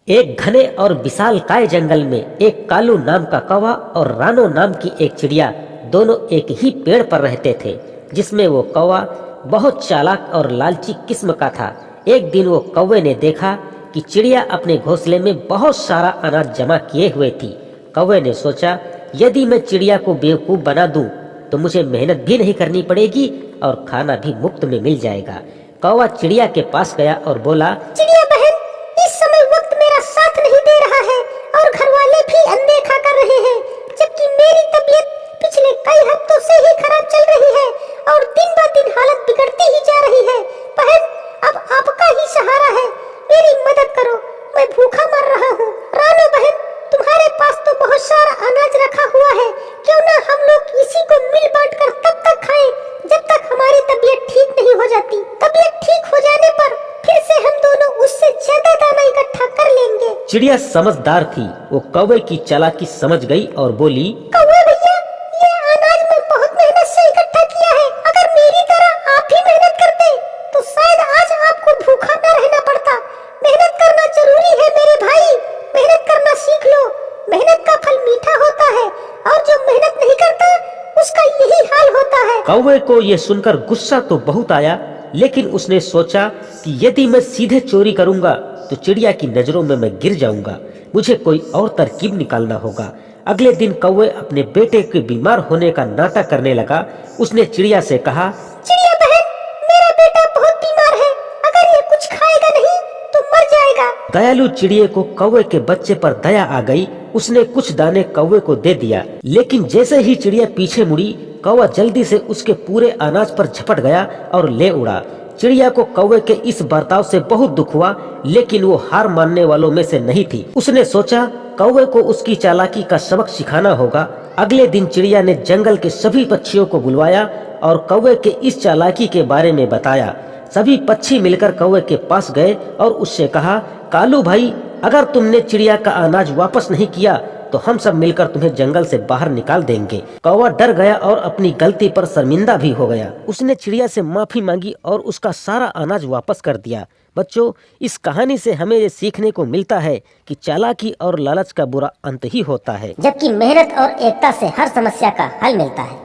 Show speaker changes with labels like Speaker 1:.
Speaker 1: एक घने और विशालकाय जंगल में एक कालू नाम का कौवा और रानो नाम की एक चिड़िया दोनों एक ही पेड़ पर रहते थे, जिसमें वो कौवा बहुत चालाक और लालची किस्म का था। एक दिन वो कौवे ने देखा कि चिड़िया अपने घोंसले में बहुत सारा अनाज जमा किए हुए थी। कौवे ने सोचा, यदि मैं चिड़िया को बेवकूफ बना दूं तो मुझे मेहनत भी नहीं करनी पड़ेगी और खाना भी मुफ्त में मिल जाएगा। कौवा चिड़िया के पास गया और बोला,
Speaker 2: चिड़िया बहन, इस समय वक्त मेरा साथ नहीं दे रहा है और घर वाले भी अनदेखा कर रहे हैं, जबकि मेरी तबीयत पिछले कई हफ्तों से ही खराब चल रही है और दिन ब दिन हालत बिगड़ती ही जा रही है। बहन, अब आपका ही सहारा है, मेरी मदद करो, मैं भूखा मर रहा हूँ। रानो बहन, तुम्हारे पास तो बहुत सारा अनाज रखा हुआ है, क्यों ना हम लोग इसी को मिल बांट कर तब तक खाएं जब तक हमारी तबीयत ठीक नहीं हो जाती। तबीयत ठीक हो जाने पर फिर से हम दोनों उससे ज्यादा दाना इकट्ठा कर लेंगे।
Speaker 1: चिड़िया समझदार थी, वो कौवे की चालाकी समझ गई और बोली,
Speaker 2: कौवे भैया, ये अनाज मैं बहुत मेहनत से इकट्ठा किया है। अगर मेरी तरह आप भी मेहनत करते तो शायद आज आपको भूखा न रहना पड़ता। मेहनत करना जरूरी है मेरे भाई, मेहनत करना सीख लो। मेहनत का फल मीठा होता है और जो मेहनत नहीं करता उसका यही हाल होता है।
Speaker 1: कौवे को ये सुनकर गुस्सा तो बहुत आया, लेकिन उसने सोचा कि यदि मैं सीधे चोरी करूंगा तो चिड़िया की नजरों में मैं गिर जाऊंगा। मुझे कोई और तरकीब निकालना होगा। अगले दिन कौवे अपने बेटे के बीमार होने का नाटक करने लगा। उसने चिड़िया से कहा,
Speaker 2: चिड़िया बहन, मेरा बेटा बहुत बीमार है, अगर ये कुछ खाएगा नहीं तो मर जाएगा।
Speaker 1: दयालु चिड़िया को कौवे के बच्चे पर दया आ गई। उसने कुछ दाने कौवे को दे दिया, लेकिन जैसे ही चिड़िया पीछे मुड़ी, कौवा जल्दी से उसके पूरे अनाज पर झपट गया और ले उड़ा। चिड़िया को कौवे के इस बर्ताव से बहुत दुख हुआ, लेकिन वो हार मानने वालों में से नहीं थी। उसने सोचा, कौवे को उसकी चालाकी का सबक सिखाना होगा। अगले दिन चिड़िया ने जंगल के सभी पक्षियों को बुलवाया और कौवे के इस चालाकी के बारे में बताया। सभी पक्षी मिलकर कौवे के पास गए और उससे कहा, कालू भाई, अगर तुमने चिड़िया का अनाज वापस नहीं किया तो हम सब मिलकर तुम्हें जंगल से बाहर निकाल देंगे। कौवा डर गया और अपनी गलती पर शर्मिंदा भी हो गया। उसने चिड़िया से माफी मांगी और उसका सारा अनाज वापस कर दिया। बच्चों, इस कहानी से हमें ये सीखने को मिलता है कि चालाकी और लालच का बुरा अंत ही होता है,
Speaker 2: जबकि मेहनत और एकता से हर समस्या का हल मिलता है।